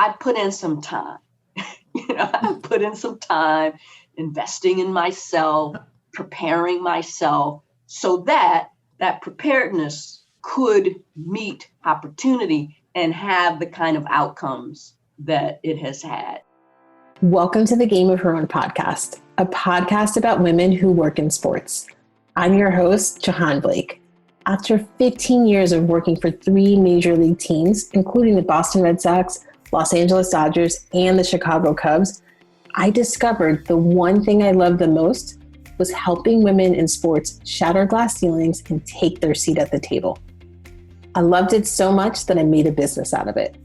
I put in some time. I put in some time investing in myself, preparing myself so that preparedness could meet opportunity and have the kind of outcomes that it has had. Welcome to the Game of Her Own podcast, a podcast about women who work in sports. I'm your host, Jahaan Blake. After 15 years of working for 3 major league teams, including the Boston Red Sox, Los Angeles Dodgers, and the Chicago Cubs, I discovered the one thing I loved the most was helping women in sports shatter glass ceilings and take their seat at the table. I loved it so much that I made a business out of it.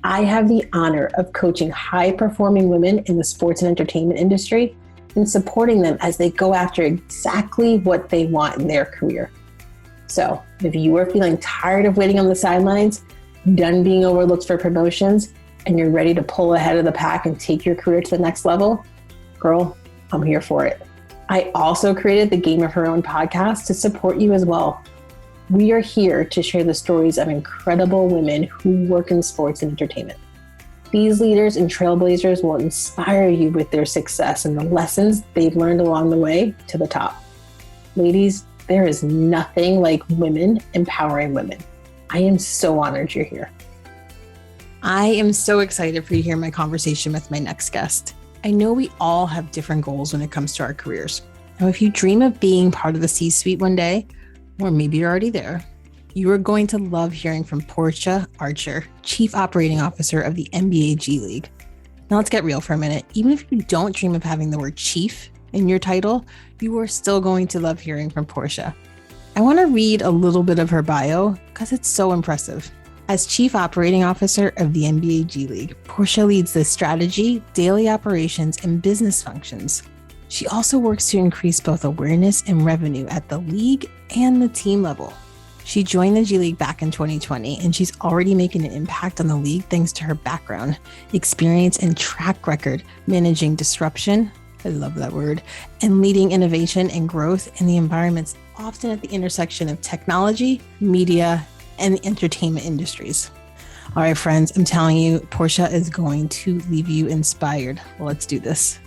I have the honor of coaching high-performing women in the sports and entertainment industry and supporting them as they go after exactly what they want in their career. So if you are feeling tired of waiting on the sidelines, done being overlooked for promotions, and you're ready to pull ahead of the pack and take your career to the next level, girl, I'm here for it. I also created the Game of Her Own podcast to support you as well. We are here to share the stories of incredible women who work in sports and entertainment. These leaders and trailblazers will inspire you with their success and the lessons they've learned along the way to the top. Ladies, there is nothing like women empowering women. I am so honored you're here. I am so excited for you to hear my conversation with my next guest. I know we all have different goals when it comes to our careers. Now, if you dream of being part of the C-suite one day, or maybe you're already there, you are going to love hearing from Portia Archer, Chief Operating Officer of the NBA G League. Now let's get real for a minute. Even if you don't dream of having the word chief in your title, you are still going to love hearing from Portia. I want to read a little bit of her bio because it's so impressive. As Chief Operating Officer of the NBA G League, Portia leads the strategy, daily operations, and business functions. She also works to increase both awareness and revenue at the league and the team level. She joined the G League back in 2020, and she's already making an impact on the league thanks to her background, experience, and track record managing disruption, I love that word, and leading innovation and growth in the environments often at the intersection of technology, media, and the entertainment industries. All right, friends, I'm telling you, Portia is going to leave you inspired. Let's do this.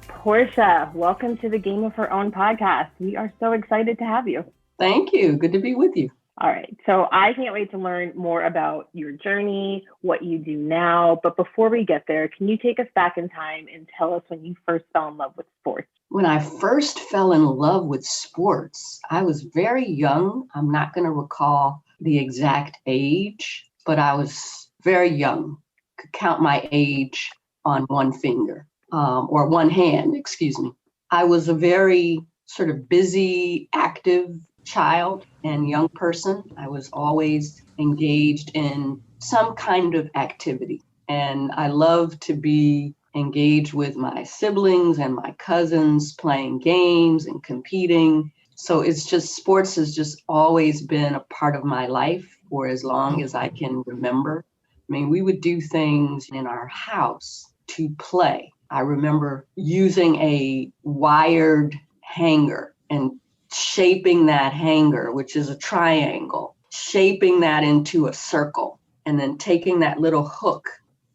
Portia, welcome to the Game of Her Own podcast. We are so excited to have you. Thank you. Good to be with you. All right. So I can't wait to learn more about your journey, what you do now. But before we get there, can you take us back in time and tell us when you first fell in love with sports? When I first fell in love with sports, I was very young. I'm not going to recall the exact age, but I was very young. Could count my age on one finger, or one hand, excuse me. I was a very sort of busy, active child and young person. I was always engaged in some kind of activity. And I loved to be engaged with my siblings and my cousins, playing games and competing. So it's just, sports has just always been a part of my life for as long as I can remember. I mean, we would do things in our house to play. I remember using a wired hanger and shaping that hanger, which is a triangle, shaping that into a circle, and then taking that little hook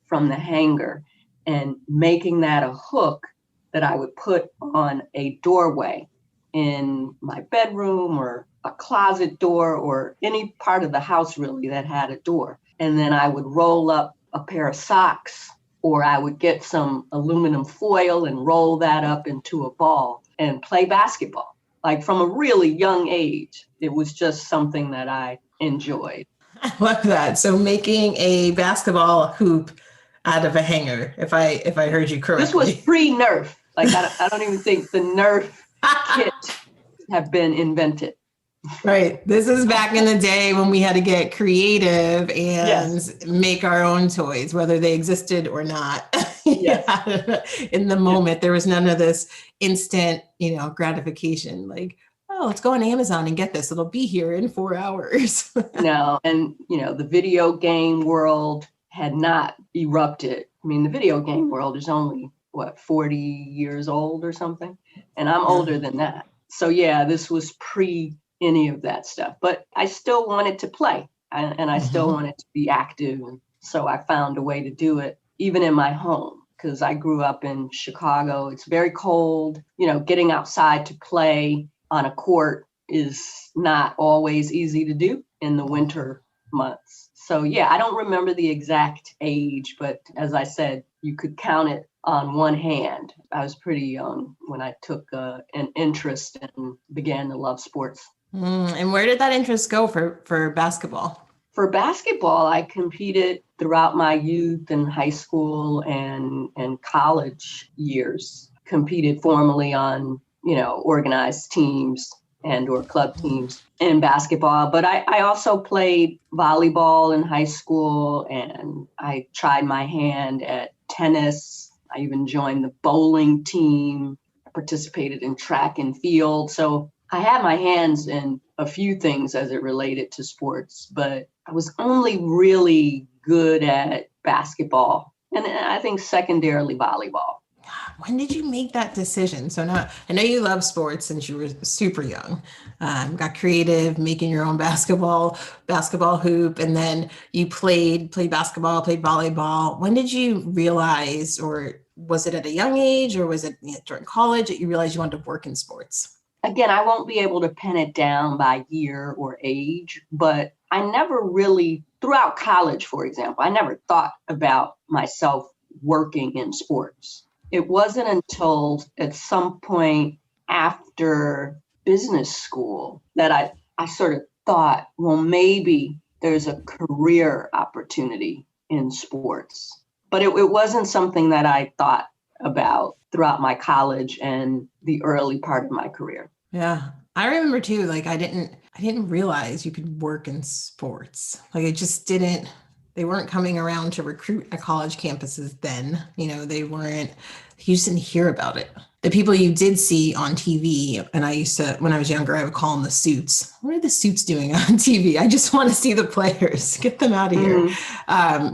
from the hanger and making that a hook that I would put on a doorway in my bedroom or a closet door or any part of the house really that had a door. And then I would roll up a pair of socks, or I would get some aluminum foil and roll that up into a ball and play basketball. Like from a really young age, it was just something that I enjoyed. I love that. So making a basketball hoop out of a hanger, if I heard you correctly. This was pre-Nerf. Like I don't even think the Nerf kit have been invented. Right. This is back in the day when we had to get creative and make our own toys, whether they existed or not. Yes. In the moment, there was none of this instant, gratification. Like, oh, let's go on Amazon and get this. It'll be here in 4 hours. No. And, the video game world had not erupted. I mean, the video game world is only, 40 years old or something? And I'm older than that. So, this was pre any of that stuff. But I still wanted to play and I still wanted to be active and So I found a way to do it even in my home, because I grew up in Chicago. It's very cold. Getting outside to play on a court is not always easy to do in the winter months. So yeah, I don't remember the exact age, but as I said, you could count it on one hand. I was pretty young when I took an interest and began to love sports. And where did that interest go for basketball? For basketball, I competed throughout my youth and high school and college years. Competed formally on, organized teams and/or club teams in basketball. But I also played volleyball in high school, and I tried my hand at tennis. I even joined the bowling team. I participated in track and field. So I had my hands in a few things as it related to sports, but I was only really good at basketball and I think secondarily volleyball. When did you make that decision? So now I know you love sports since you were super young, got creative, making your own basketball hoop, and then you played basketball, played volleyball. When did you realize, or was it at a young age, or was it during college that you realized you wanted to work in sports? Again, I won't be able to pin it down by year or age, but I never really, throughout college, for example, I never thought about myself working in sports. It wasn't until at some point after business school that I sort of thought, well, maybe there's a career opportunity in sports. But it wasn't something that I thought about throughout my college and the early part of my career. Yeah. I remember too, like I didn't realize you could work in sports. Like it just didn't, they weren't coming around to recruit at college campuses then. You just didn't hear about it. The people you did see on TV, and I used to, when I was younger, I would call them the suits. What are the suits doing on TV? I just want to see the players, get them out of here,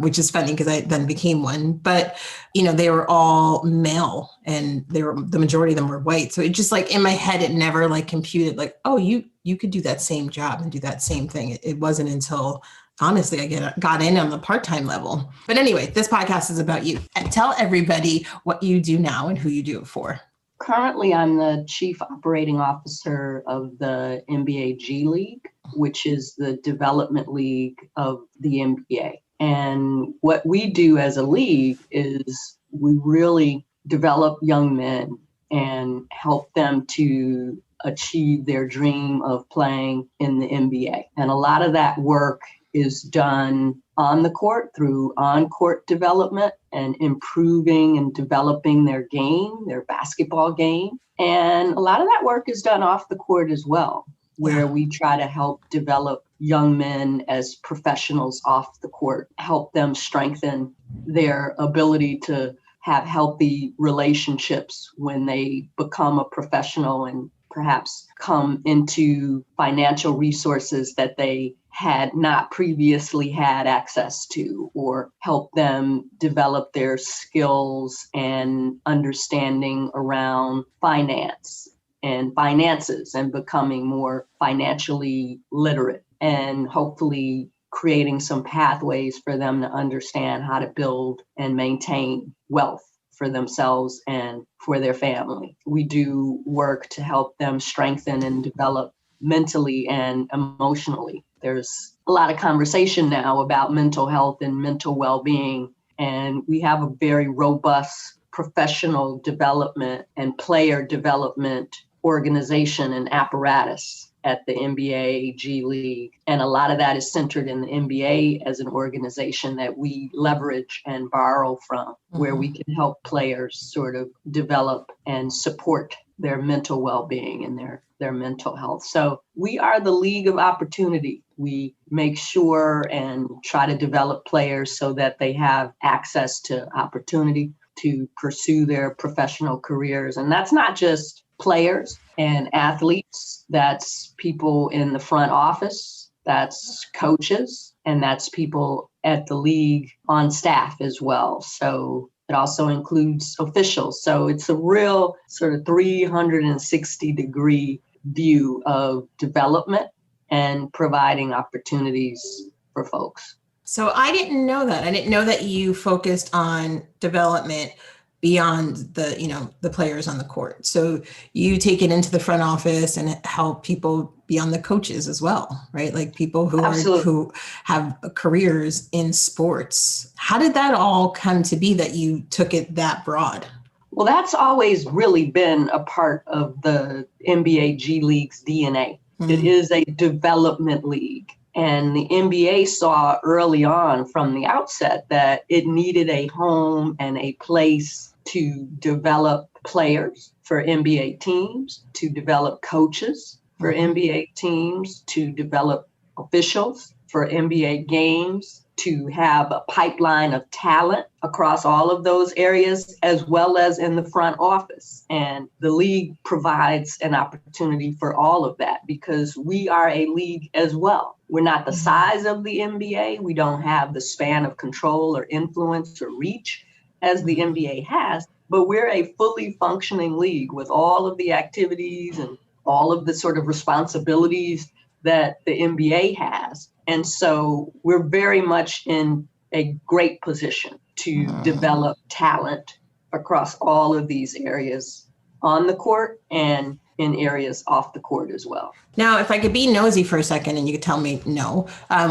which is funny because I then became one. But, they were all male and the majority of them were white. So it just like in my head, it never like computed like, oh, you could do that same job and do that same thing. It wasn't until honestly, I got in on the part-time level. But anyway, this podcast is about you. And tell everybody what you do now and who you do it for. Currently, I'm the Chief Operating Officer of the NBA G League, which is the development league of the NBA. And what we do as a league is we really develop young men and help them to achieve their dream of playing in the NBA. And a lot of that work is done on the court through on-court development and improving and developing their game, their basketball game. And a lot of that work is done off the court as well, where we try to help develop young men as professionals off the court, help them strengthen their ability to have healthy relationships when they become a professional and perhaps come into financial resources that they had not previously had access to, or help them develop their skills and understanding around finance and finances and becoming more financially literate, and hopefully creating some pathways for them to understand how to build and maintain wealth for themselves and for their family. We do work to help them strengthen and develop mentally and emotionally. There's a lot of conversation now about mental health and mental well-being, and we have a very robust professional development and player development organization and apparatus at the NBA G League. And a lot of that is centered in the NBA as an organization that we leverage and borrow from, where we can help players sort of develop and support their mental well-being and their mental health. So we are the League of Opportunity. We make sure and try to develop players so that they have access to opportunity to pursue their professional careers. And that's not just players and athletes, that's people in the front office, that's coaches, and that's people at the league on staff as well. So it also includes officials. So it's a real sort of 360-degree view of development and providing opportunities for folks. So I didn't know that. I didn't know that you focused on development beyond the players on the court. So you take it into the front office and help people beyond the coaches as well, right? Like people who have careers in sports. How did that all come to be that you took it that broad? Well, that's always really been a part of the NBA G League's DNA. Mm-hmm. It is a development league. And the NBA saw early on from the outset that it needed a home and a place to develop players for NBA teams, to develop coaches for NBA teams, to develop officials for NBA games, to have a pipeline of talent across all of those areas, as well as in the front office. And the league provides an opportunity for all of that because we are a league as well. We're not the size of the NBA. We don't have the span of control or influence or reach as the NBA has, but we're a fully functioning league with all of the activities and all of the sort of responsibilities that the NBA has. And so we're very much in a great position to develop talent across all of these areas on the court and in areas off the court as well. Now, if I could be nosy for a second and you could tell me no,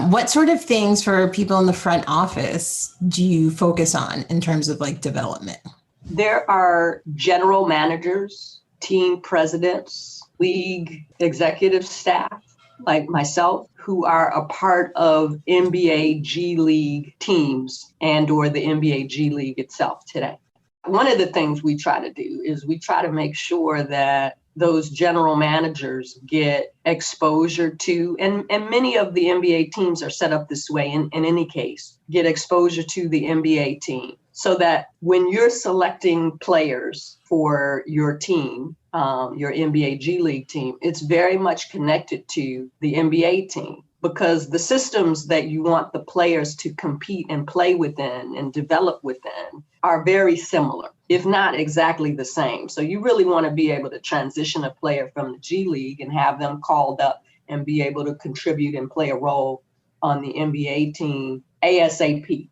what sort of things for people in the front office do you focus on in terms of like development? There are general managers, team presidents, league executive staff like myself who are a part of NBA G League teams and or the NBA G League itself today. One of the things we try to do is we try to make sure that those general managers get exposure to, and many of the NBA teams are set up this way in any case, get exposure to the NBA team so that when you're selecting players for your team, your NBA G League team, it's very much connected to the NBA team because the systems that you want the players to compete and play within and develop within are very similar, if not exactly the same. So you really want to be able to transition a player from the G League and have them called up and be able to contribute and play a role on the NBA team ASAP.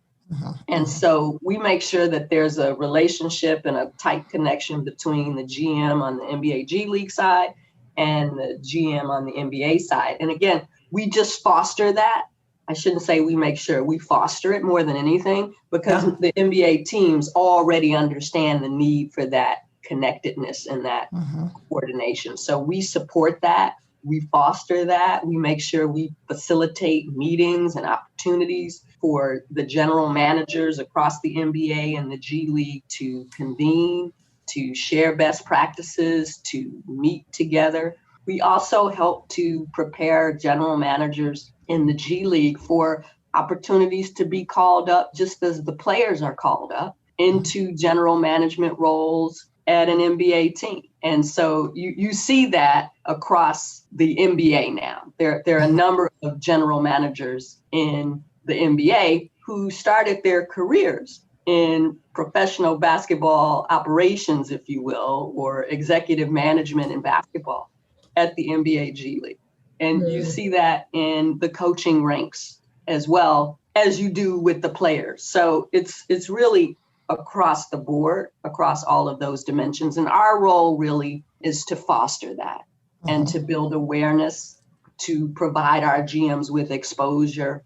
And so we make sure that there's a relationship and a tight connection between the GM on the NBA G League side and the GM on the NBA side. And again, we just foster that. I shouldn't say we make sure, we foster it more than anything because the NBA teams already understand the need for that connectedness and that coordination. So we support that. We foster that. We make sure we facilitate meetings and opportunities for the general managers across the NBA and the G League to convene, to share best practices, to meet together. We also help to prepare general managers in the G League for opportunities to be called up just as the players are called up into general management roles at an NBA team. And so you see that across the NBA now. There are a number of general managers in the NBA who started their careers in professional basketball operations, if you will, or executive management in basketball at the NBA G League. And you see that in the coaching ranks as well as you do with the players. So it's really across the board, across all of those dimensions. And our role really is to foster that and to build awareness, to provide our GMs with exposure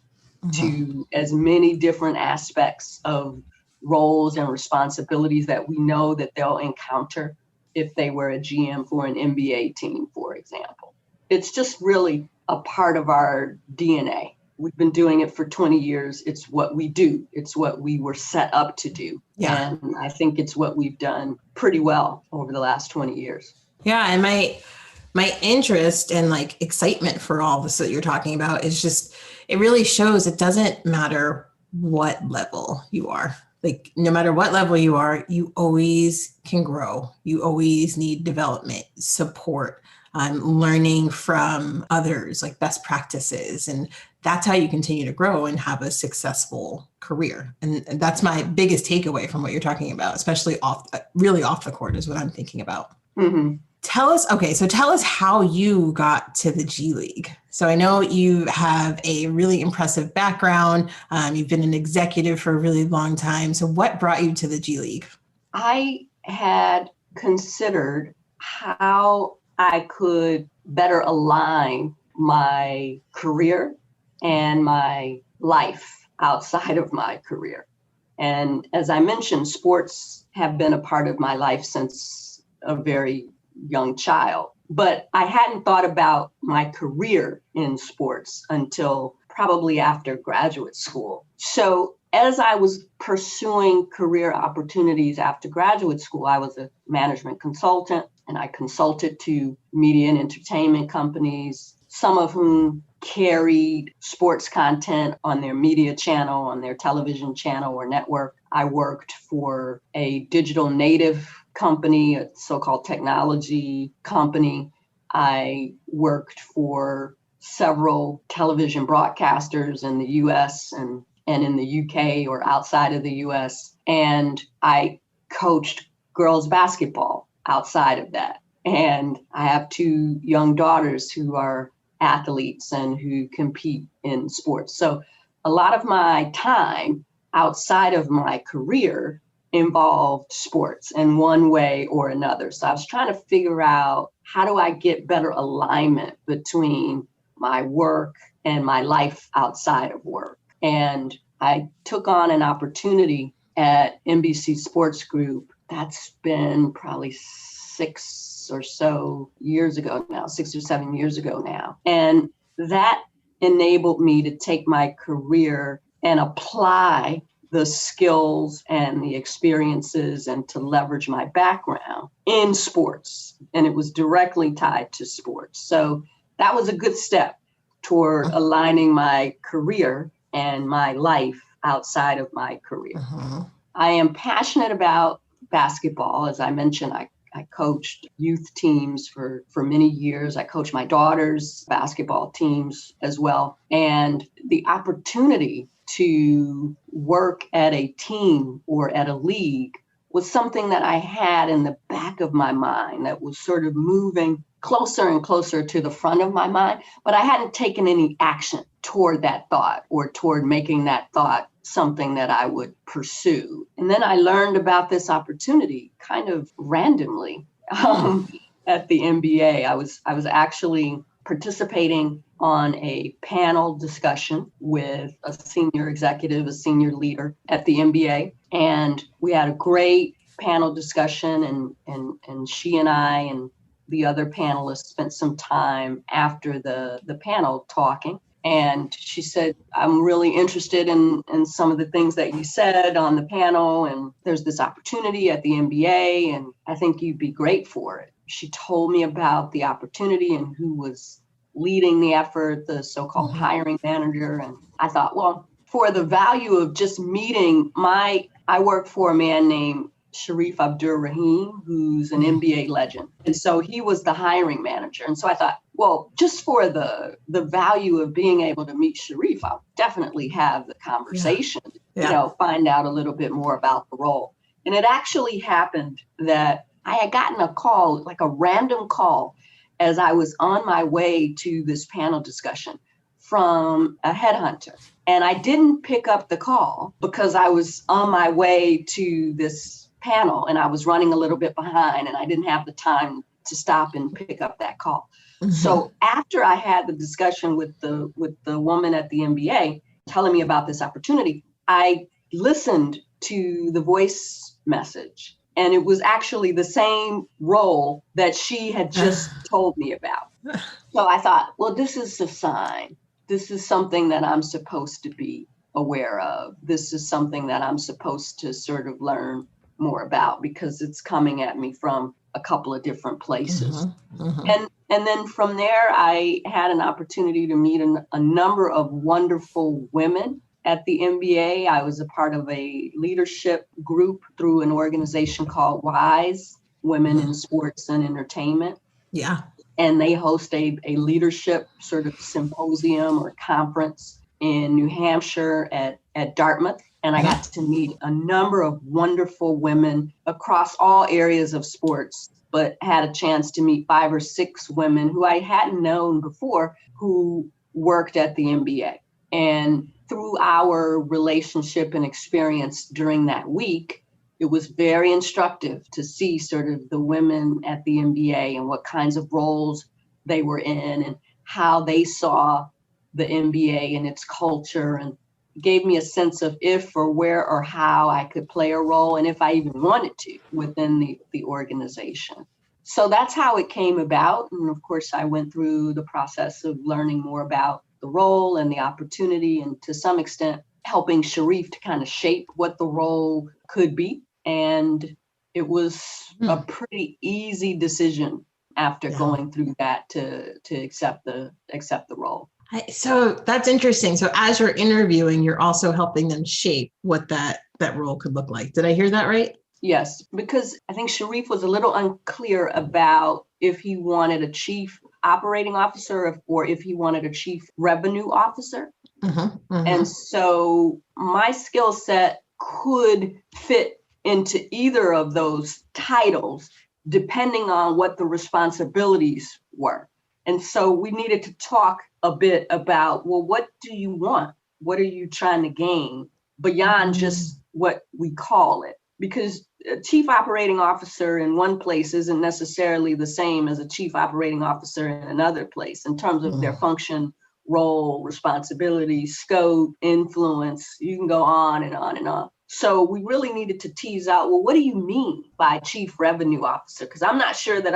to as many different aspects of roles and responsibilities that we know that they'll encounter if they were a GM for an NBA team, for example. It's just really a part of our DNA. We've been doing it for 20 years. It's what we do. It's what we were set up to do. Yeah. And I think it's what we've done pretty well over the last 20 years. Yeah. And my interest and like excitement for all this that you're talking about is just, it really shows it doesn't matter what level you are. Like no matter what level you are, you always can grow. You always need development, support, learning from others, like best practices. And that's how you continue to grow and have a successful career. And that's my biggest takeaway from what you're talking about, especially really off the court is what I'm thinking about. Mm-hmm. Tell us how you got to the G League. So I know you have a really impressive background. You've been an executive for a really long time. So what brought you to the G League? I had considered how I could better align my career and my life outside of my career. And as I mentioned, sports have been a part of my life since a very young child. But I hadn't thought about my career in sports until probably after graduate school. So as I was pursuing career opportunities after graduate school, I was a management consultant and I consulted to media and entertainment companies, some of whom carried sports content on their media channel, on their television channel or network. I worked for a digital native company, a so-called technology company. I worked for several television broadcasters in the US and in the UK or outside of the US. And I coached girls basketball outside of that. And I have two young daughters who are athletes and who compete in sports. So a lot of my time outside of my career involved sports in one way or another. So I was trying to figure out, how do I get better alignment between my work and my life outside of work? And I took on an opportunity at NBC Sports Group. That's been probably 6 or 7 years ago now. And that enabled me to take my career and apply the skills and the experiences and to leverage my background in sports. And it was directly tied to sports. So that was a good step toward aligning my career and my life outside of my career. I am passionate about basketball. As I mentioned, I coached youth teams for many years. I coached my daughter's basketball teams as well. And the opportunity to work at a team or at a league was something that I had in the back of my mind that was sort of moving closer and closer to the front of my mind, but I hadn't taken any action toward that thought or toward making that thought something that I would pursue. And then I learned about this opportunity kind of randomly at the NBA. I was actually participating on a panel discussion with a senior executive, a senior leader at the NBA. And we had a great panel discussion, and she and I and the other panelists spent some time after the panel talking. And she said, I'm really interested in some of the things that you said on the panel. And there's this opportunity at the NBA, and I think you'd be great for it. She told me about the opportunity and who was leading the effort, the so-called hiring manager. And I thought, well, for the value of just meeting I work for a man named Sharif Abdur-Rahim, who's an NBA legend. And so he was the hiring manager. And so I thought, well, just for the value of being able to meet Sharif, I'll definitely have the conversation, find out a little bit more about the role. And it actually happened that I had gotten a call, like a random call, as I was on my way to this panel discussion from a headhunter. And I didn't pick up the call because I was on my way to this panel and I was running a little bit behind and I didn't have the time to stop and pick up that call. So after I had the discussion with the woman at the NBA telling me about this opportunity, I listened to the voice message. And it was actually the same role that she had just told me about. So I thought, well, this is a sign. This is something that I'm supposed to be aware of. This is something that I'm supposed to sort of learn more about because it's coming at me from a couple of different places. And then from there, I had an opportunity to meet a number of wonderful women at the NBA. I was a part of a leadership group through an organization called WISE, Women in Sports and Entertainment. Yeah. And they host a leadership sort of symposium or conference in New Hampshire at Dartmouth. And I got to meet a number of wonderful women across all areas of sports, but had a chance to meet 5 or 6 women who I hadn't known before who worked at the NBA. And through our relationship and experience during that week, it was very instructive to see sort of the women at the NBA and what kinds of roles they were in and how they saw the NBA and its culture, and gave me a sense of if or where or how I could play a role, and if I even wanted to within the organization. So that's how it came about. And of course, I went through the process of learning more about the role and the opportunity, and to some extent, helping Sharif to kind of shape what the role could be. And it was a pretty easy decision after going through that to accept the role. So that's interesting. So as you're interviewing, you're also helping them shape what that role could look like. Did I hear that right? Yes, because I think Sharif was a little unclear about if he wanted a chief operating officer or if he wanted a chief revenue officer. And so my skill set could fit into either of those titles, depending on what the responsibilities were. And so we needed to talk a bit about, well, what do you want? What are you trying to gain beyond just what we call it? Because a chief operating officer in one place isn't necessarily the same as a chief operating officer in another place in terms of their function, role, responsibility, scope, influence. You can go on and on and on. So we really needed to tease out, well, what do you mean by chief revenue officer? Because I'm not sure that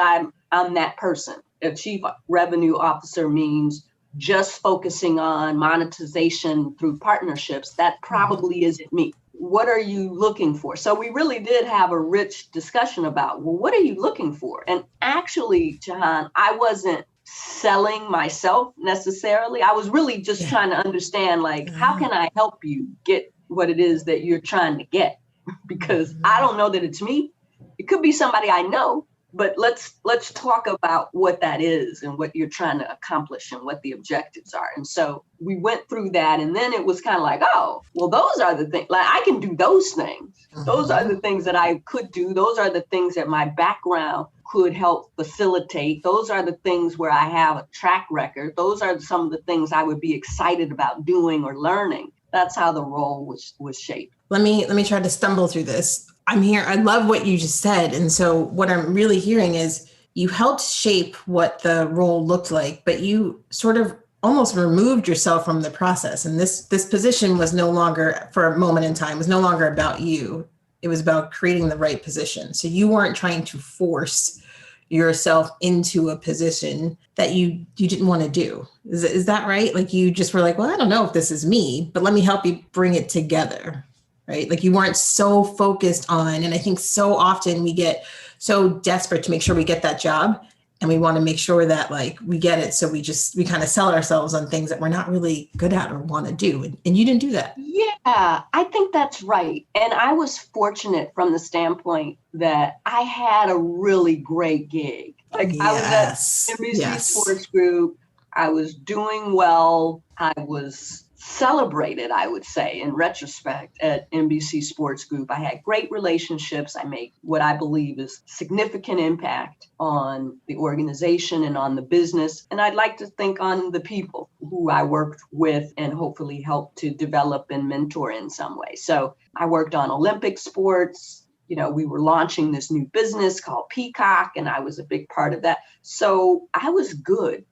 I'm that person. A chief revenue officer means just focusing on monetization through partnerships. That probably isn't me. What are you looking for? So we really did have a rich discussion about, well, what are you looking for? And actually, Jahaan, I wasn't selling myself necessarily. I was really just trying to understand, like, how can I help you get what it is that you're trying to get? Because I don't know that it's me. It could be somebody I know, but let's talk about what that is and what you're trying to accomplish and what the objectives are. And so we went through that, and then it was kind of like, oh, well, those are the things, like I can do those things. Those are the things that I could do. Those are the things that my background could help facilitate. Those are the things where I have a track record. Those are some of the things I would be excited about doing or learning. That's how the role was shaped. Let me try to stumble through this. I'm here. I love what you just said. And so what I'm really hearing is you helped shape what the role looked like, but you sort of almost removed yourself from the process. And this position was no longer, for a moment in time, was no longer about you. It was about creating the right position. So you weren't trying to force yourself into a position that you didn't want to do. Is that right? Like you just were like, well, I don't know if this is me, but let me help you bring it together. Right? Like you weren't so focused on, and I think so often we get so desperate to make sure we get that job, and we want to make sure that like we get it. So we kind of sell ourselves on things that we're not really good at or want to do. And you didn't do that. Yeah, I think that's right. And I was fortunate from the standpoint that I had a really great gig. Like I was at NBC Sports Group. I was doing well. I was celebrated, I would say, in retrospect, at NBC Sports Group. I had great relationships. I made what I believe is significant impact on the organization and on the business. And I'd like to think on the people who I worked with and hopefully helped to develop and mentor in some way. So I worked on Olympic sports. You know, we were launching this new business called Peacock, and I was a big part of that. So I was good.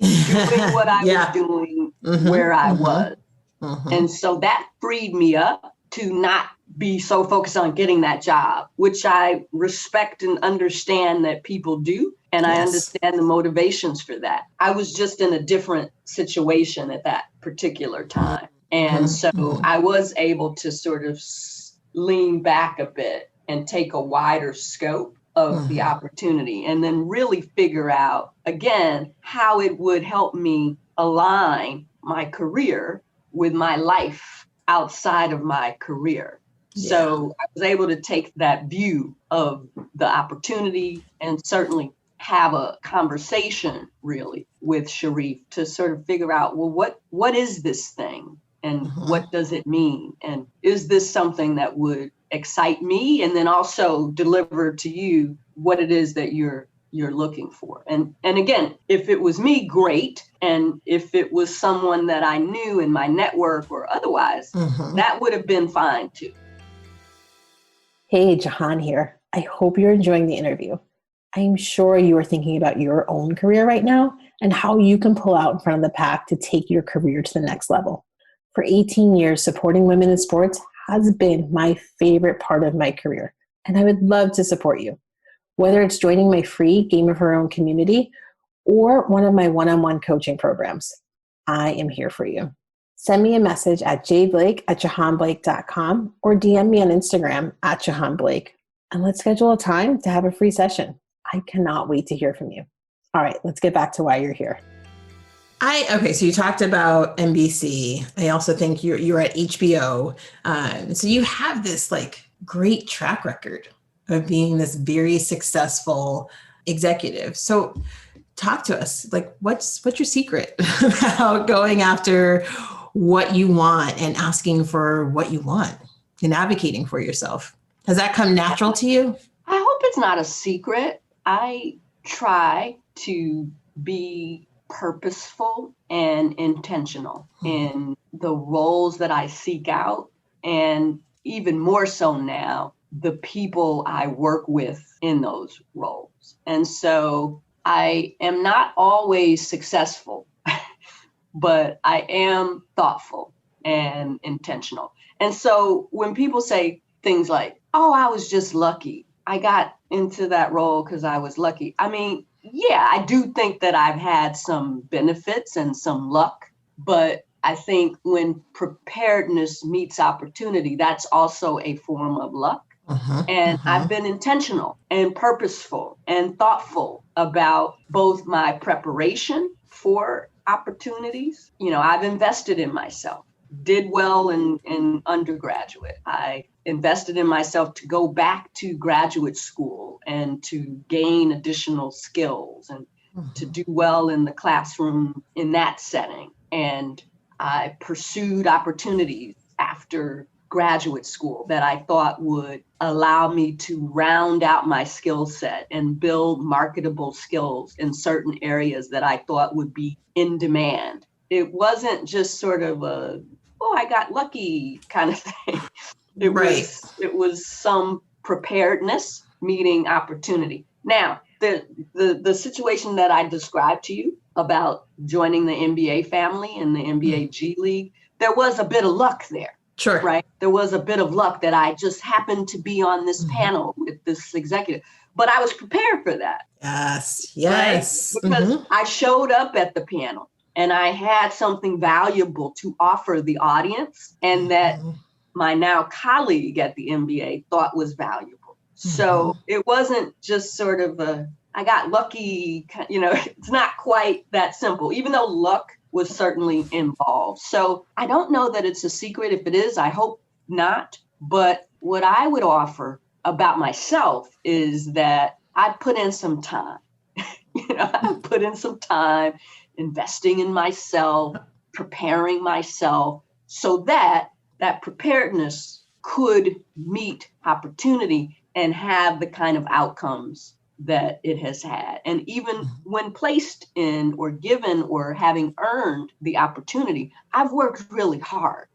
Doing what I was doing where I was. And so that freed me up to not be so focused on getting that job, which I respect and understand that people do. And I understand the motivations for that. I was just in a different situation at that particular time. And so I was able to sort of lean back a bit and take a wider scope of the opportunity, and then really figure out, again, how it would help me align my career with my life outside of my career. So I was able to take that view of the opportunity and certainly have a conversation really with Sharif to sort of figure out, well, what is this thing? And what does it mean? And is this something that would excite me and then also deliver to you what it is that you're looking for. And again, if it was me, great. And if it was someone that I knew in my network or otherwise, that would have been fine too. Hey, Jahaan here. I hope you're enjoying the interview. I'm sure you are thinking about your own career right now and how you can pull out in front of the pack to take your career to the next level. For 18 years, supporting women in sports has been my favorite part of my career, and I would love to support you. Whether it's joining my free Game of Her Own community or one of my one-on-one coaching programs, I am here for you. Send me a message at jblake@jahaanblake.com or DM me on Instagram at jahaanblake, and let's schedule a time to have a free session. I cannot wait to hear from you. All right, let's get back to why you're here. Okay, so you talked about NBC. I also think you're at HBO. So you have this like great track record of being this very successful executive. So talk to us, like what's your secret about going after what you want and asking for what you want and advocating for yourself? Has that come natural to you? I hope it's not a secret. I try to be purposeful and intentional in the roles that I seek out, and even more so now, the people I work with in those roles. And so I am not always successful, but I am thoughtful and intentional. And so when people say things like, oh, I was just lucky, I got into that role because I was lucky. I mean, yeah, I do think that I've had some benefits and some luck, but I think when preparedness meets opportunity, that's also a form of luck. And I've been intentional and purposeful and thoughtful about both my preparation for opportunities. You know, I've invested in myself, did well in undergraduate. I invested in myself to go back to graduate school and to gain additional skills and to do well in the classroom in that setting. And I pursued opportunities after graduate school that I thought would allow me to round out my skill set and build marketable skills in certain areas that I thought would be in demand. It wasn't just sort of a, oh, I got lucky kind of thing. It was some preparedness meeting opportunity. Now, the situation that I described to you about joining the NBA family and the NBA G League, there was a bit of luck there. Sure. Right. There was a bit of luck that I just happened to be on this panel with this executive, but I was prepared for that. Yes. Right? Because I showed up at the panel and I had something valuable to offer the audience and that my now colleague at the NBA thought was valuable. So it wasn't just sort of I got lucky, you know, it's not quite that simple, even though luck was certainly involved. So I don't know that it's a secret. If it is, I hope not. But what I would offer about myself is that I put in some time. I put in some time investing in myself, preparing myself so that preparedness could meet opportunity and have the kind of outcomes that it has had. And even when placed in or given or having earned the opportunity, I've worked really hard.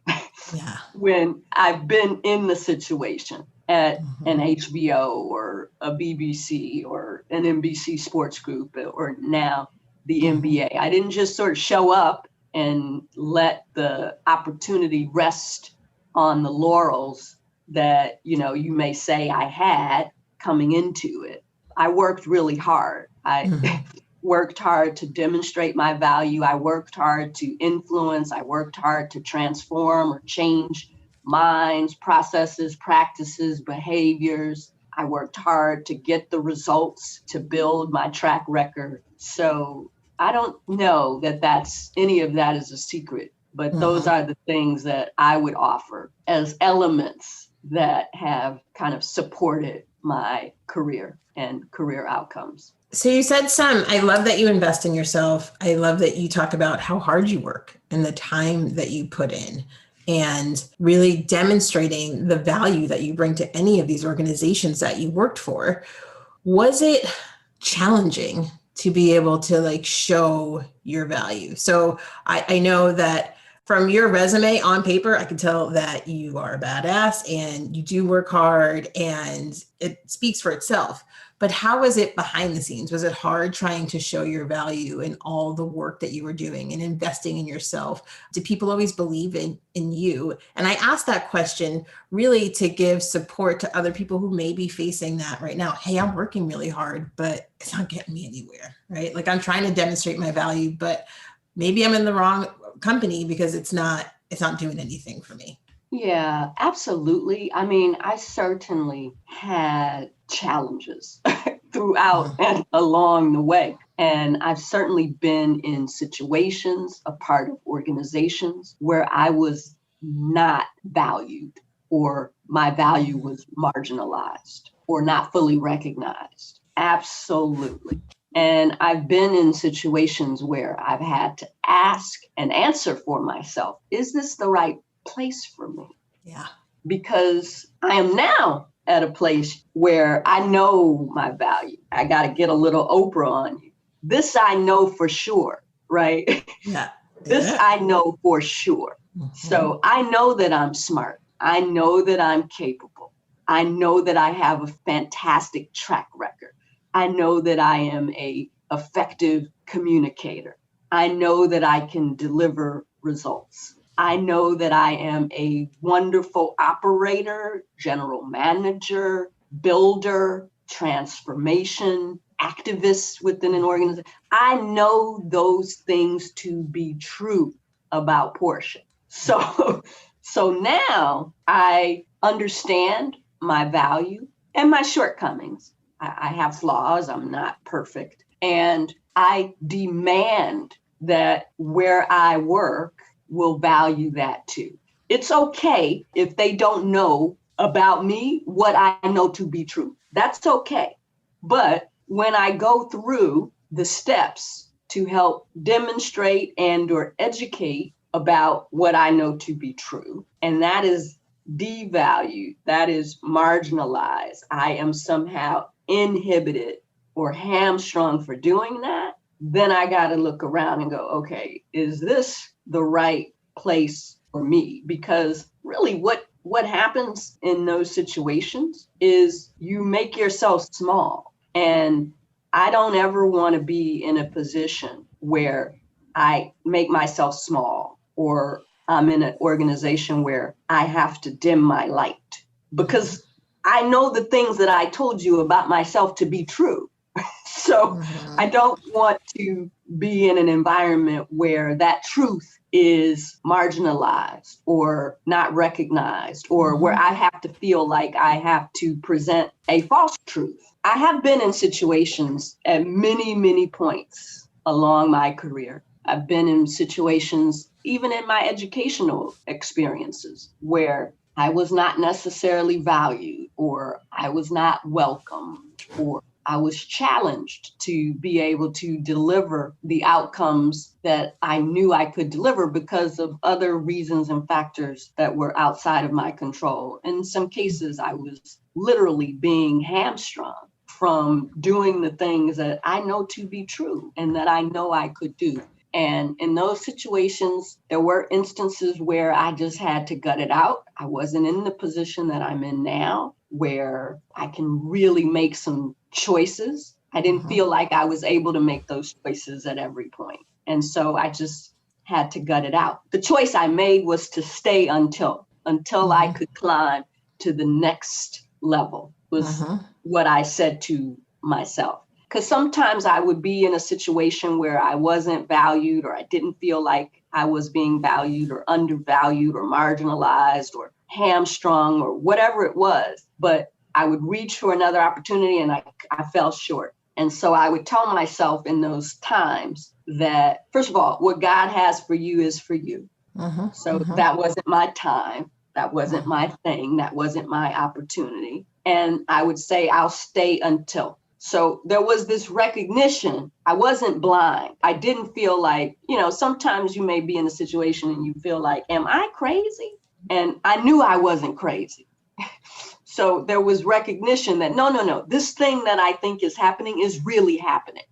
When I've been in the situation at an HBO or a BBC or an NBC Sports Group or now the NBA. I didn't just sort of show up and let the opportunity rest on the laurels that, you may say I had coming into it. I worked really hard. I worked hard to demonstrate my value. I worked hard to influence. I worked hard to transform or change minds, processes, practices, behaviors. I worked hard to get the results, to build my track record. So I don't know that any of that is a secret, but those are the things that I would offer as elements that have kind of supported my career and career outcomes. So you said I love that you invest in yourself. I love that you talk about how hard you work and the time that you put in. and really demonstrating the value that you bring to any of these organizations that you worked for. Was it challenging to be able to like show your value? So I know that from your resume on paper, I can tell that you are a badass and you do work hard and it speaks for itself. But how was it behind the scenes? Was it hard trying to show your value in all the work that you were doing and investing in yourself? Did people always believe in you? And I asked that question really to give support to other people who may be facing that right now. Hey, I'm working really hard, but it's not getting me anywhere, right? Like I'm trying to demonstrate my value, but maybe I'm in the wrong company because it's not doing anything for me. Yeah, absolutely. I mean, I certainly had challenges throughout and along the way. And I've certainly been in situations, a part of organizations where I was not valued or my value was marginalized or not fully recognized. Absolutely. And I've been in situations where I've had to ask and answer for myself, is this the right place for me? Yeah. Because I am now at a place where I know my value. I got to get a little Oprah on you. This I know for sure, right? Yeah. This I know for sure. So I know that I'm smart. I know that I'm capable. I know that I have a fantastic track record. I know that I am an effective communicator. I know that I can deliver results. I know that I am a wonderful operator, general manager, builder, transformation, activist within an organization. I know those things to be true about Portia. So now I understand my value and my shortcomings. I have flaws. I'm not perfect. And I demand that where I work will value that too. It's okay if they don't know about me what I know to be true. That's okay. But when I go through the steps to help demonstrate and or educate about what I know to be true, and that is devalued, that is marginalized, I am somehow inhibited or hamstrung for doing that, then I got to look around and go, okay, is this the right place for me? Because really what happens in those situations is you make yourself small. And I don't ever want to be in a position where I make myself small or I'm in an organization where I have to dim my light, because I know the things that I told you about myself to be true. So I don't want to be in an environment where that truth is marginalized or not recognized, or where I have to feel like I have to present a false truth. I have been in situations at many, many points along my career. I've been in situations, even in my educational experiences, where I was not necessarily valued, or I was not welcomed, or I was challenged to be able to deliver the outcomes that I knew I could deliver because of other reasons and factors that were outside of my control. In some cases, I was literally being hamstrung from doing the things that I know to be true and that I know I could do. And in those situations, there were instances where I just had to gut it out. I wasn't in the position that I'm in now, where I can really make some choices. I didn't feel like I was able to make those choices at every point. And so I just had to gut it out. The choice I made was to stay until I could climb to the next level, was what I said to myself. Because sometimes I would be in a situation where I wasn't valued, or I didn't feel like I was being valued or undervalued or marginalized or hamstrung or whatever it was. But I would reach for another opportunity and I fell short. And so I would tell myself in those times that, first of all, what God has for you is for you. So that wasn't my time. That wasn't my thing. That wasn't my opportunity. And I would say, I'll stay until. So there was this recognition. I wasn't blind. I didn't feel like, sometimes you may be in a situation and you feel like, am I crazy? And I knew I wasn't crazy. So there was recognition that no, this thing that I think is happening is really happening.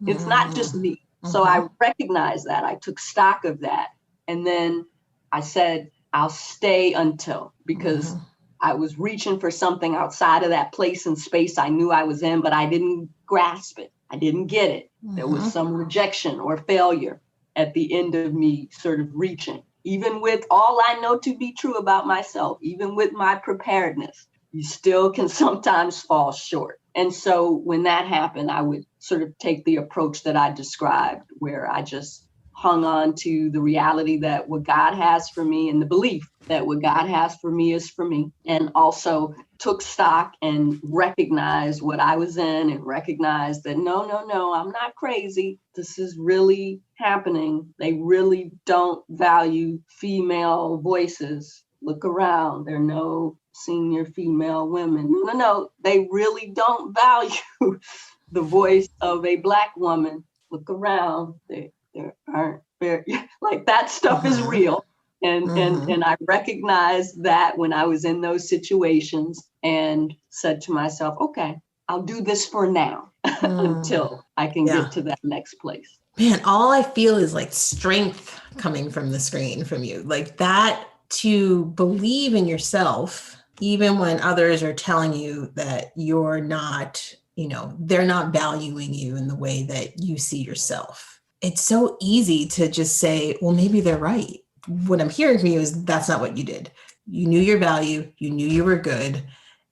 It's not just me. So I recognized that. I took stock of that. And then I said, I'll stay until, because I was reaching for something outside of that place and space I knew I was in, but I didn't grasp it. I didn't get it. There was some rejection or failure at the end of me sort of reaching. Even with all I know to be true about myself, even with my preparedness, you still can sometimes fall short. And so when that happened, I would sort of take the approach that I described, where I just hung on to the reality that what God has for me and the belief that what God has for me is for me. And also took stock and recognized what I was in and recognized that no, I'm not crazy. This is really happening. They really don't value female voices. Look around. There are no senior female women. No. They really don't value the voice of a Black woman. Look around. There aren't very, like, that stuff is real. And I recognized that when I was in those situations and said to myself, okay, I'll do this for now until I can get to that next place. Man, all I feel is like strength coming from the screen from you, like that, to believe in yourself, even when others are telling you that you're not, they're not valuing you in the way that you see yourself. It's so easy to just say, well, maybe they're right. What I'm hearing from you is that's not what you did. You knew your value, you knew you were good,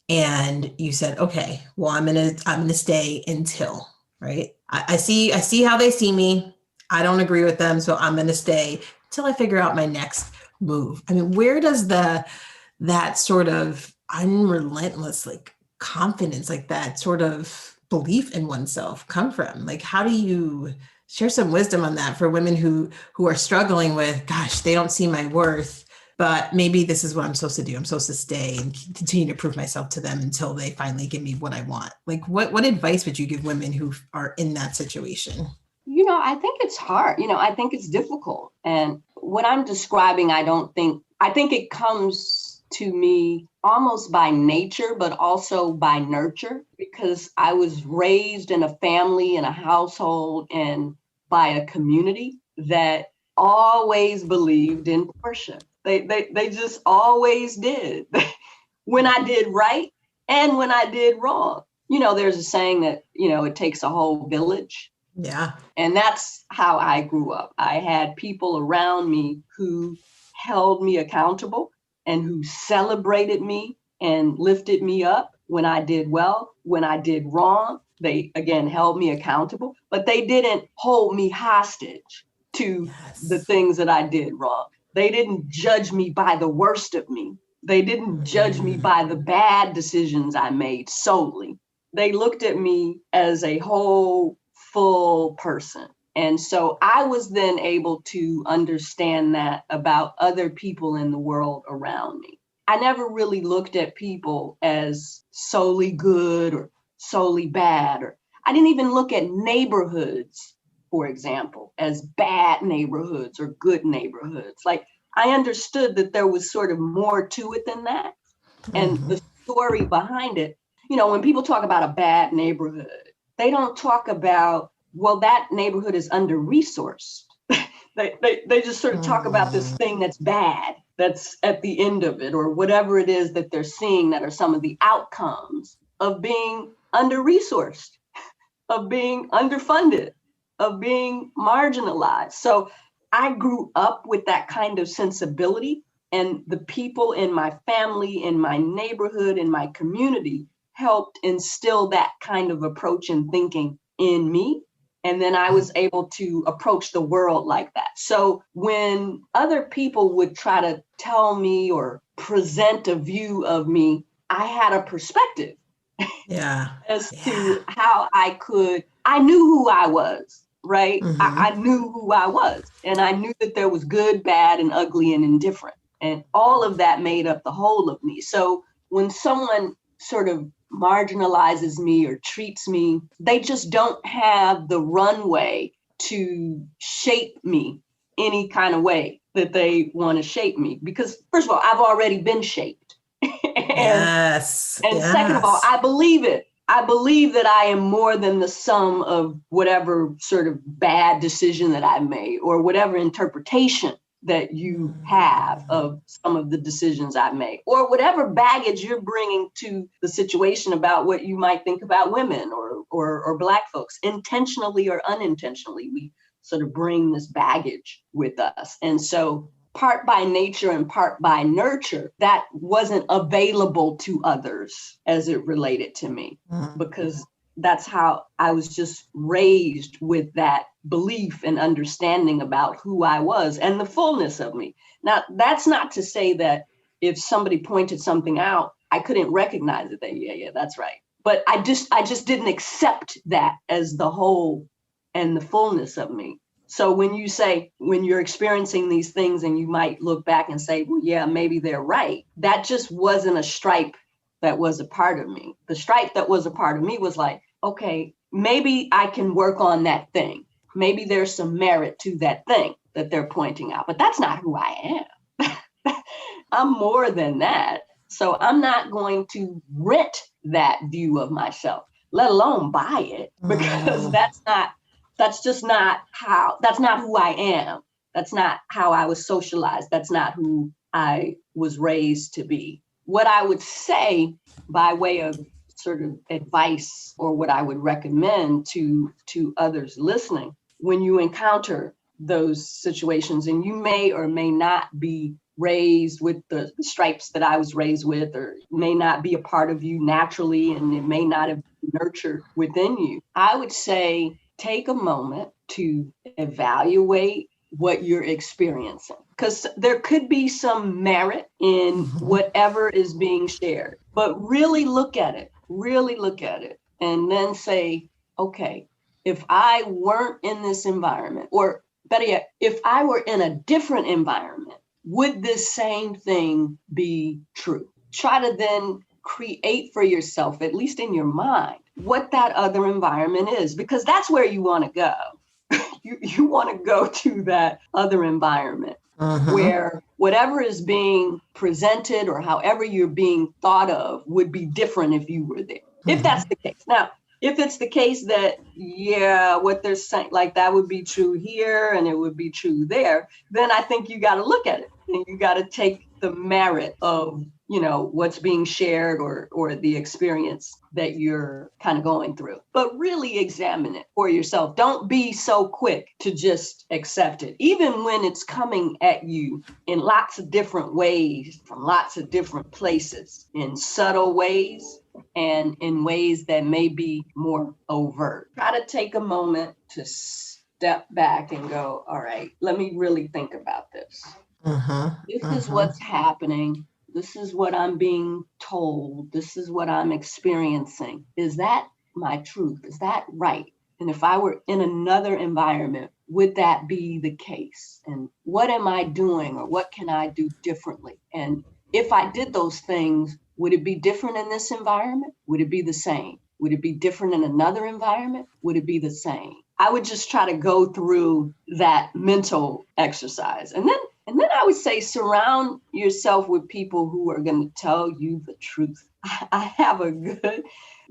and you said, okay, well, I'm gonna stay until, right? I see how they see me. I don't agree with them, so I'm gonna stay until I figure out my next move. I mean, where does that sort of unrelentless, like, confidence, like that sort of belief in oneself come from? Like, how do you share some wisdom on that for women who are struggling with, gosh, they don't see my worth, but maybe this is what I'm supposed to do. I'm supposed to stay and continue to prove myself to them until they finally give me what I want. Like, what advice would you give women who are in that situation? I think it's hard. I think it's difficult. And what I'm describing, I think it comes to me almost by nature, but also by nurture, because I was raised in a family, in a household, and by a community that always believed in Portia. They just always did. When I did right and when I did wrong. There's a saying that, it takes a whole village. Yeah. And that's how I grew up. I had people around me who held me accountable and who celebrated me and lifted me up when I did well. When I did wrong, they, again, held me accountable, but they didn't hold me hostage to the things that I did wrong. They didn't judge me by the worst of me. They didn't judge me by the bad decisions I made solely. They looked at me as a whole, full person. And so I was then able to understand that about other people in the world around me. I never really looked at people as solely good or solely bad, or I didn't even look at neighborhoods, for example, as bad neighborhoods or good neighborhoods. Like, I understood that there was sort of more to it than that. And the story behind it, when people talk about a bad neighborhood, they don't talk about, well, that neighborhood is under-resourced. They just sort of talk about this thing that's bad, that's at the end of it, or whatever it is that they're seeing that are some of the outcomes of being under-resourced, of being underfunded, of being marginalized. So I grew up with that kind of sensibility, and the people in my family, in my neighborhood, in my community helped instill that kind of approach and thinking in me. And then I was able to approach the world like that. So when other people would try to tell me or present a view of me, I had a perspective as to how I knew who I was, right? I knew who I was, and I knew that there was good, bad, and ugly, and indifferent. And all of that made up the whole of me. So when someone sort of marginalizes me or treats me, they just don't have the runway to shape me any kind of way that they want to shape me. Because first of all, I've already been shaped. Yes. And second of all, I believe it. I believe that I am more than the sum of whatever sort of bad decision that I made or whatever interpretation that you have of some of the decisions I made, or whatever baggage you're bringing to the situation about what you might think about women or Black folks, intentionally or unintentionally. We sort of bring this baggage with us. And so part by nature and part by nurture, that wasn't available to others as it related to me, because that's how I was just raised, with that belief and understanding about who I was and the fullness of me. Now, that's not to say that if somebody pointed something out, I couldn't recognize it. That, yeah, that's right. But I just didn't accept that as the whole and the fullness of me. So when you're experiencing these things and you might look back and say, well, yeah, maybe they're right. That just wasn't a stripe that was a part of me. The stripe that was a part of me was like, okay, maybe I can work on that thing. Maybe there's some merit to that thing that they're pointing out, but that's not who I am. I'm more than that. So I'm not going to rent that view of myself, let alone buy it, because that's not who I am. That's not how I was socialized. That's not who I was raised to be. What I would say by way of sort of advice, or what I would recommend to others listening, when you encounter those situations, and you may or may not be raised with the stripes that I was raised with, or may not be a part of you naturally, and it may not have been nurtured within you, I would say take a moment to evaluate what you're experiencing, because there could be some merit in whatever is being shared, but really look at it, and then say, okay, if I weren't in this environment, or better yet, if I were in a different environment, would this same thing be true? Try to then create for yourself, at least in your mind, what that other environment is, because that's where you want to go. You want to go to that other environment where whatever is being presented or however you're being thought of would be different if you were there. If that's the case. Now, if it's the case that, yeah, what they're saying, like that would be true here and it would be true there, then I think you got to look at it and you got to take the merit of, what's being shared or the experience that you're kind of going through. But really examine it for yourself. Don't be so quick to just accept it, even when it's coming at you in lots of different ways, from lots of different places, in subtle ways and in ways that may be more overt. Try to take a moment to step back and go, all right, let me really think about this. This is what's happening. This is what I'm being told. This is what I'm experiencing. Is that my truth? Is that right? And if I were in another environment, would that be the case? And what am I doing, or what can I do differently? And if I did those things, would it be different in this environment? Would it be the same? Would it be different in another environment? Would it be the same? I would just try to go through that mental exercise. And then I would say surround yourself with people who are going to tell you the truth. I have a good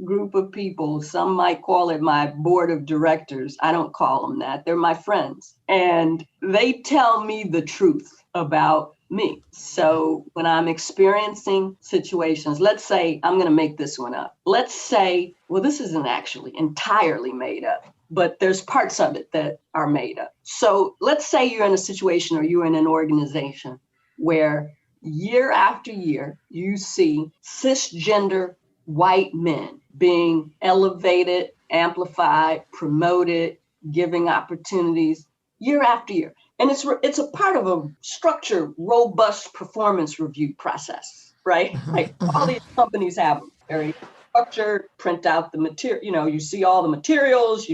group of people. Some might call it my board of directors. I don't call them that. They're my friends. And they tell me the truth about me. So when I'm experiencing situations, let's say, I'm going to make this one up. Let's say, well, this isn't actually entirely made up, but there's parts of it that are made up. So let's say you're in a situation, or you're in an organization where year after year, you see cisgender white men being elevated, amplified, promoted, giving opportunities year after year. And it's a part of a structured, robust performance review process, right? Like all these companies have them, very structured, print out the material, you see all the materials,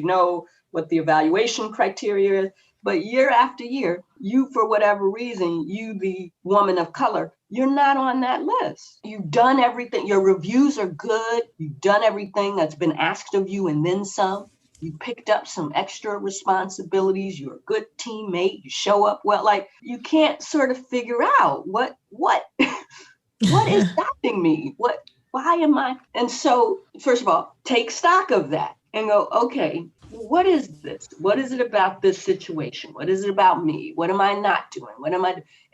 what the evaluation criteria is. But year after year, you, for whatever reason, you, the woman of color, you're not on that list. You've done everything. Your reviews are good. You've done everything that's been asked of you and then some. You picked up some extra responsibilities. You're a good teammate. You show up well. Like, you can't sort of figure out what is stopping me? Why am I? And so, first of all, take stock of that and go, okay, what is this? What is it about this situation? What is it about me? What am I not doing?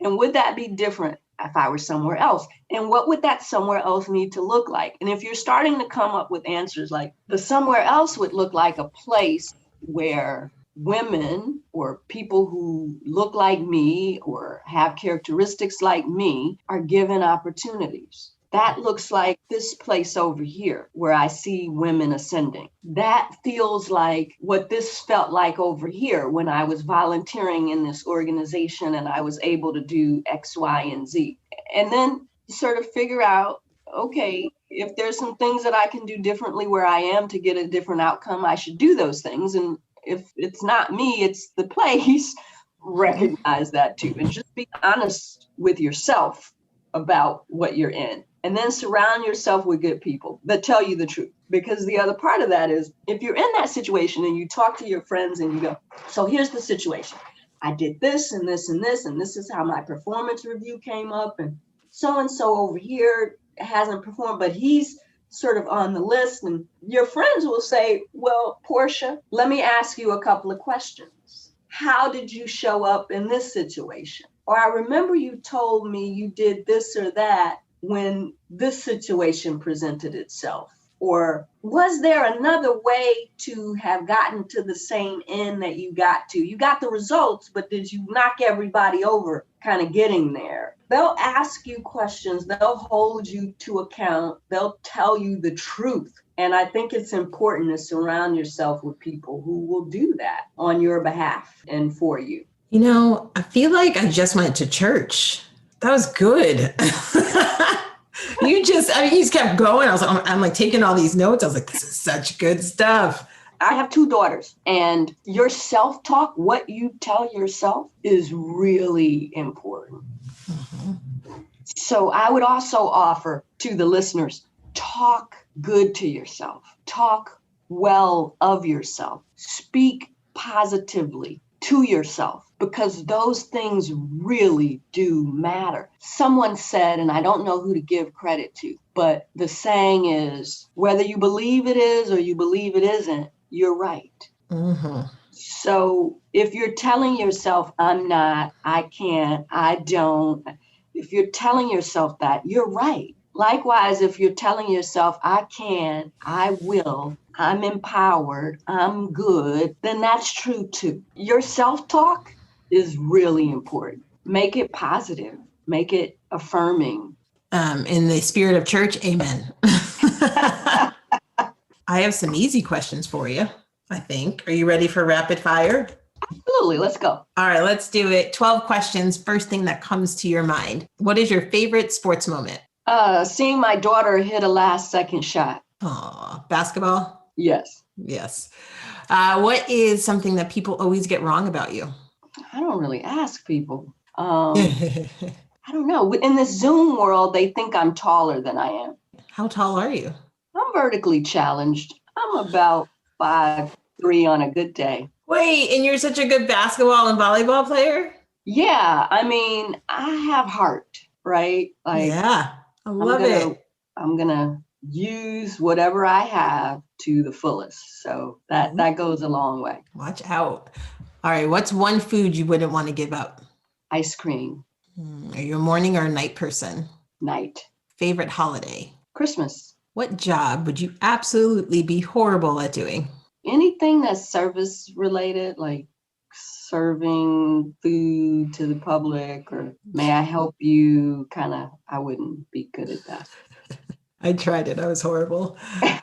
And would that be different if I were somewhere else? And what would that somewhere else need to look like? And if you're starting to come up with answers, like the somewhere else would look like a place where women or people who look like me or have characteristics like me are given opportunities. That looks like this place over here where I see women ascending. That feels like what this felt like over here when I was volunteering in this organization and I was able to do X, Y, and Z. And then sort of figure out, okay, if there's some things that I can do differently where I am to get a different outcome, I should do those things. And if it's not me, it's the place, recognize that too. And just be honest with yourself about what you're in. And then surround yourself with good people that tell you the truth. Because the other part of that is, if you're in that situation and you talk to your friends and you go, so here's the situation. I did this and this and this, and this is how my performance review came up. And so over here hasn't performed, but he's sort of on the list. And your friends will say, well, Portia, let me ask you a couple of questions. How did you show up in this situation? Or I remember you told me you did this or that when this situation presented itself. Or was there another way to have gotten to the same end that you got to? You got the results, but did you knock everybody over kind of getting there? They'll ask you questions. They'll hold you to account. They'll tell you the truth. And I think it's important to surround yourself with people who will do that on your behalf and for you. You know, I feel like I just went to church. That was good. You just kept going. I'm like taking all these notes. I was like, this is such good stuff. I have 2 daughters, and your self-talk, what you tell yourself, is really important. Mm-hmm. So I would also offer to the listeners, talk good to yourself. Talk well of yourself. Speak positively to yourself, because those things really do matter. Someone said, and I don't know who to give credit to, but the saying is, whether you believe it is or you believe it isn't, you're right. Mm-hmm. So if you're telling yourself, I'm not, I can't, I don't, if you're telling yourself that, you're right. Likewise, if you're telling yourself, I can, I will, I'm empowered, I'm good, then that's true too. Your self-talk is really important. Make it positive, make it affirming. In the spirit of church, amen. I have some easy questions for you, I think. Are you ready for rapid fire? Absolutely, let's go. All right, let's do it. 12 questions, first thing that comes to your mind. What is your favorite sports moment? Seeing my daughter hit a last second shot. Oh, basketball? Yes. Yes. What is something that people always get wrong about you? I don't really ask people. I don't know. In this Zoom world, they think I'm taller than I am. How tall are you? I'm vertically challenged. I'm about 5'3" on a good day. Wait, and you're such a good basketball and volleyball player? Yeah, I mean, I have heart, right? Like, yeah, I love it. I'm gonna use whatever I have to the fullest. So that goes a long way. Watch out. All right, what's one food you wouldn't want to give up? Ice cream. Are you a morning or a night person? Night. Favorite holiday? Christmas. What job would you absolutely be horrible at doing? Anything that's service related, like serving food to the public, or may I help you, I wouldn't be good at that. I tried it. I was horrible.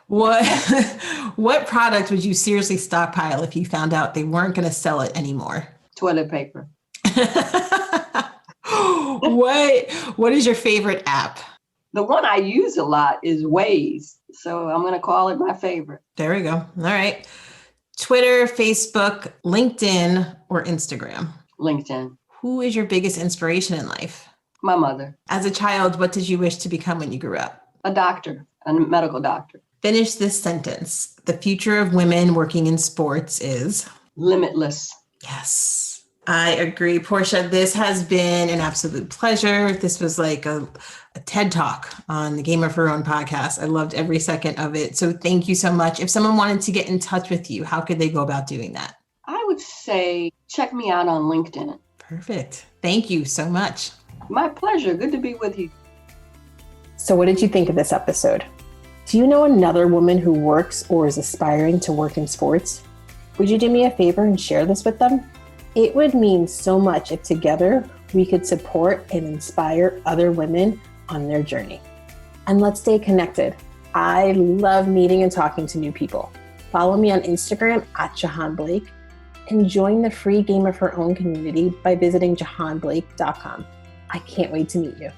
What product would you seriously stockpile if you found out they weren't going to sell it anymore? Toilet paper. What is your favorite app? The one I use a lot is Waze. So I'm going to call it my favorite. There we go. All right. Twitter, Facebook, LinkedIn, or Instagram? LinkedIn. Who is your biggest inspiration in life? My mother. As a child, what did you wish to become when you grew up? A doctor, a medical doctor. Finish this sentence. The future of women working in sports is? Limitless. Yes, I agree. Portia, this has been an absolute pleasure. This was like a TED Talk on the Game of Her Own podcast. I loved every second of it. So thank you so much. If someone wanted to get in touch with you, how could they go about doing that? I would say check me out on LinkedIn. Perfect. Thank you so much. My pleasure. Good to be with you. So what did you think of this episode? Do you know another woman who works or is aspiring to work in sports? Would you do me a favor and share this with them? It would mean so much if together we could support and inspire other women on their journey. And let's stay connected. I love meeting and talking to new people. Follow me on Instagram at Jahaan Blake and join the free Game of Her Own community by visiting jahaanblake.com. I can't wait to meet you.